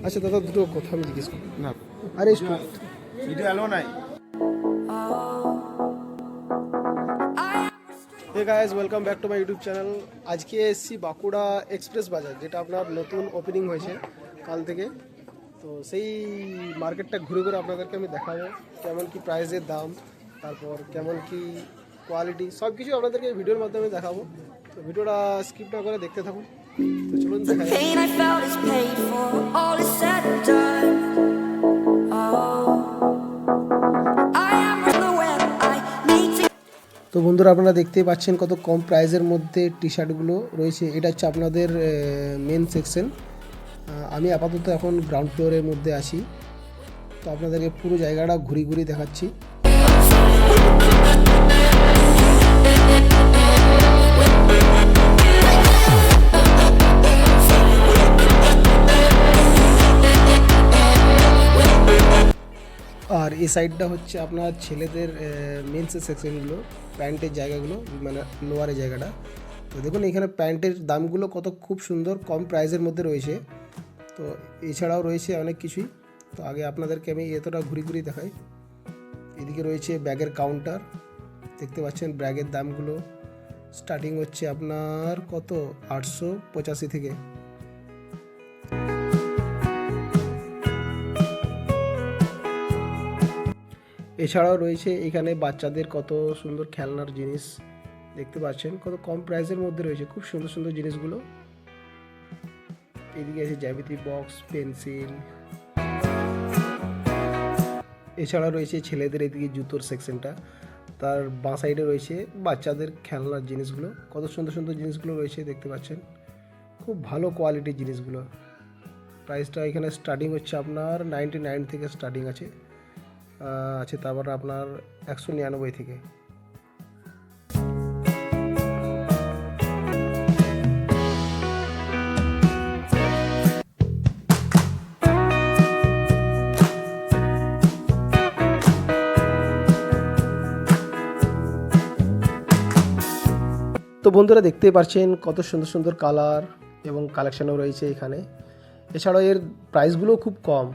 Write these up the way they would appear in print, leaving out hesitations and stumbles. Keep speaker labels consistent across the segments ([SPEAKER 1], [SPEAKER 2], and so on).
[SPEAKER 1] আচ্ছা দাদা, দুটো কথা আমি জিজ্ঞেস করি।
[SPEAKER 2] না
[SPEAKER 1] আরে
[SPEAKER 2] ভিডিও অ্যালো নাই।
[SPEAKER 1] Hey guys, welcome back to my YouTube channel. আজকে এসেছি বাঁকুড়া এক্সপ্রেস বাজার, যেটা আপনার নতুন ওপেনিং হয়েছে কাল থেকে। তো সেই মার্কেটটা ঘুরে ঘুরে আপনাদেরকে আমি দেখাবো কেমন কি প্রাইসের দাম, তারপর কেমন কি কোয়ালিটি, সব কিছু আপনাদেরকে এই ভিডিওর মাধ্যমে দেখাবো। তো ভিডিওটা স্কিপ না করে দেখতে থাকুন। তো চলুন দেখা যাক।
[SPEAKER 3] Pain I felt is paid for, all is said and done. Oh, I am the web, I need to.
[SPEAKER 1] তো বন্ধুরা, আপনারা দেখতেই পাচ্ছেন কত কম প্রাইসের মধ্যে টি শার্টগুলো রয়েছে। এটা হচ্ছে আপনাদের মেন সেকশন। আমি আপাতত এখন গ্রাউন্ড ফ্লোরের মধ্যে আছি, তো আপনাদেরকে পুরো জায়গাটা ঘুরি ঘুরি দেখাচ্ছি। আর এই সাইডটা হচ্ছে আপনার ছেলেদের মেন্সের সেকশনগুলো, প্যান্টের জায়গাগুলো, মানে লোয়ারের জায়গাটা। তো দেখুন এখানে প্যান্টের দামগুলো কত খুব সুন্দর কম প্রাইসের মধ্যে রয়েছে। তো এছাড়াও রয়েছে অনেক কিছুই। তো আগে আপনাদেরকে আমি এতটা ঘুরি ঘুরি দেখাই। এদিকে রয়েছে ব্যাগের কাউন্টার, দেখতে পাচ্ছেন ব্যাগের দামগুলো স্টার্টিং হচ্ছে আপনার কত 885 থেকে। এছাড়াও রয়েছে এখানে বাচ্চাদের কত সুন্দর খেলনার জিনিস, দেখতে পাচ্ছেন কত কম প্রাইসের মধ্যে রয়েছে খুব সুন্দর সুন্দর জিনিসগুলো। এদিকে আছে জ্যামিতি বক্স, পেন্সিল। এছাড়া রয়েছে ছেলেদের এদিকে জুতোর সেকশনটা, তার বাঁ সাইডে রয়েছে বাচ্চাদের খেলনার জিনিসগুলো, কত সুন্দর সুন্দর জিনিসগুলো রয়েছে দেখতে পাচ্ছেন, খুব ভালো কোয়ালিটির জিনিসগুলো। প্রাইসটা এখানে স্টার্টিং হচ্ছে আপনার 99 থেকে স্টার্টিং আছে, তারপর আপনার 199 থেকে। তো বন্ধুরা দেখতেই পাচ্ছেন কত সুন্দর সুন্দর কালার এবং কালেকশনও রয়েছে এখানে। এছাড়াও এর প্রাইসগুলোও খুব কম।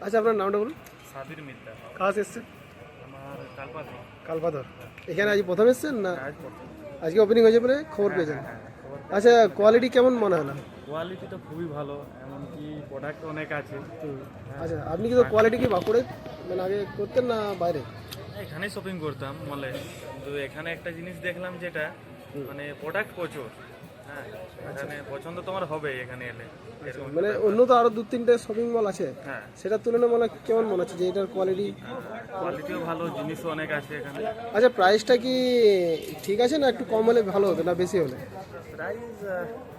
[SPEAKER 1] আচ্ছা, আপনার নামটা বলুন।
[SPEAKER 4] সাবির মিদ্দা।
[SPEAKER 1] কাজ এসছেন?
[SPEAKER 4] আমার কালপাথর।
[SPEAKER 1] কালপাথর। এখানে আজ প্রথম এসছেন না
[SPEAKER 4] আজ প্রথম।
[SPEAKER 1] আজকে ওপেনিং হয়েছে বলে খবর পেয়েছেন?
[SPEAKER 4] খবর।
[SPEAKER 1] আচ্ছা, কোয়ালিটি কেমন মনে হলো?
[SPEAKER 4] কোয়ালিটি তো খুবই ভালো, এমনকি প্রোডাক্ট অনেক আছে।
[SPEAKER 1] আচ্ছা, আপনি কি তো কোয়ালিটি কি বাঁকুড়ে মানে আগে করতেন না বাইরে?
[SPEAKER 4] এখানেই শপিং করতাম মলে, কিন্তু এখানে একটা জিনিস দেখলাম যেটা মানে প্রোডাক্ট প্রচুর। হ্যাঁ, এখানে পছন্দ তোমার হবে এখানে এলে এরকম।
[SPEAKER 1] মানে অন্য তো আরো 2-3টে শপিং মল আছে,
[SPEAKER 4] হ্যাঁ,
[SPEAKER 1] সেটার তুলনায় মানে কেমন মনে হচ্ছে যে এটার কোয়ালিটি?
[SPEAKER 4] কোয়ালিটিও ভালো, জিনিসও অনেক আছে এখানে।
[SPEAKER 1] আচ্ছা, প্রাইসটা কি ঠিক আছে না একটু কম হলে ভালো হতো না বেশি হলে?
[SPEAKER 4] প্রাইস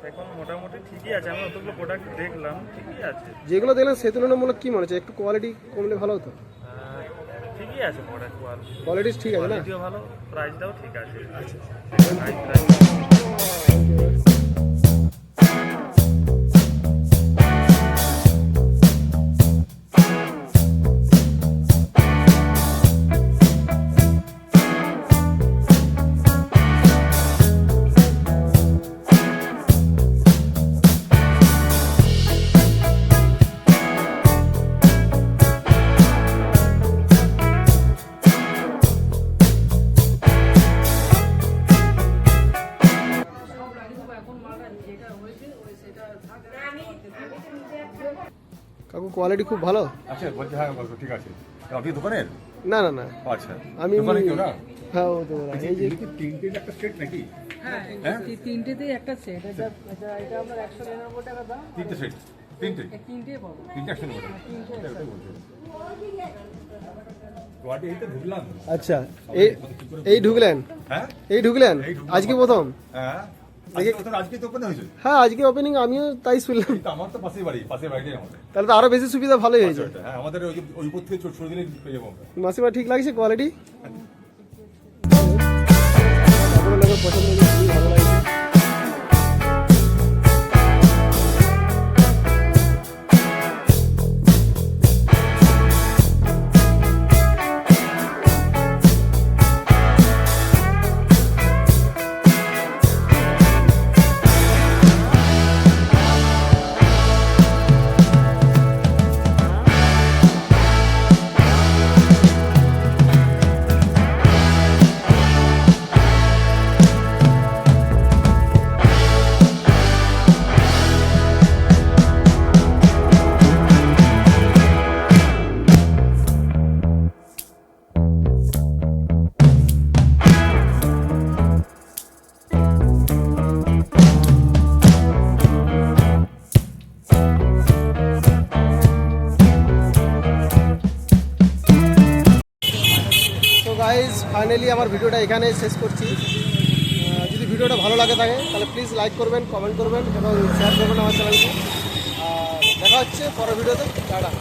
[SPEAKER 4] এখন মোটামুটি ঠিকই আছে, আমি অতগুলো প্রোডাক্ট দেখলাম ঠিকই আছে।
[SPEAKER 1] যেগুলো দেখলেন সে তুলনামূলক কি মনে হচ্ছে একটু কোয়ালিটি কমলে ভালো হতো?
[SPEAKER 4] ঠিকই আছে প্রোডাক্ট
[SPEAKER 1] কোয়ালিটি ঠিক আছে না?
[SPEAKER 4] কোয়ালিটিও ভালো, প্রাইসটাও ঠিক আছে।
[SPEAKER 1] আচ্ছা।
[SPEAKER 4] প্রাইস
[SPEAKER 1] কাকু কোয়ালিটি খুব ভালো?
[SPEAKER 2] আচ্ছা বলছি, হ্যাঁ বলবো, ঠিক আছে। আপনি দোকানের?
[SPEAKER 1] না না না,
[SPEAKER 2] আচ্ছা,
[SPEAKER 1] আমি
[SPEAKER 2] দোকানে কেউ না?
[SPEAKER 1] হ্যাঁ ও তো এই যে
[SPEAKER 2] তিনটে একটা সেট নাকি?
[SPEAKER 5] হ্যাঁ, তিনটেতেই একটা সেট। এটা আপনার 199 টাকা দাম।
[SPEAKER 2] তিনটে সেট? তিনটে?
[SPEAKER 5] তিনটেই পাবো।
[SPEAKER 2] তিনটে একশো নেবো? ওটাই বলছি। গুয়াহাটি এই তো ঢুকলাম।
[SPEAKER 1] আচ্ছা, এই ঢুকলেন?
[SPEAKER 2] হ্যাঁ
[SPEAKER 1] এই ঢুকলেন
[SPEAKER 2] এই ঢুকলাম।
[SPEAKER 1] আজকে প্রথম?
[SPEAKER 2] হ্যাঁ, আজকে তো ওপেন হয়েছে।
[SPEAKER 1] হ্যাঁ, আজকে ওপেনিং, আমিও তাই শুনলাম।
[SPEAKER 2] এই তো আমার তো পাশের বাড়িটাই আমাদের।
[SPEAKER 1] তাহলে তো আরো বেশি সুবিধা, ভালোই হয়েছে।
[SPEAKER 2] হ্যাঁ, আমাদের ওই উপর থেকে সরে দিলে পেয়ে যাবো আমরা।
[SPEAKER 1] মাসিমা ঠিক লাগছে কোয়ালিটি? আপনার লোকের পছন্দ হয়েছে, খুবই ভালো লাগছে। তো গাইজ ফাইনালি আমার ভিডিওটা এখানে শেষ করছি। যদি ভিডিওটা ভালো লাগে থাকে তাহলে প্লিজ লাইক করবেন, কমেন্ট করবেন এবং শেয়ার করবেন আমার চ্যানেলকে। দেখা হচ্ছে পরের ভিডিওতে। টাটা।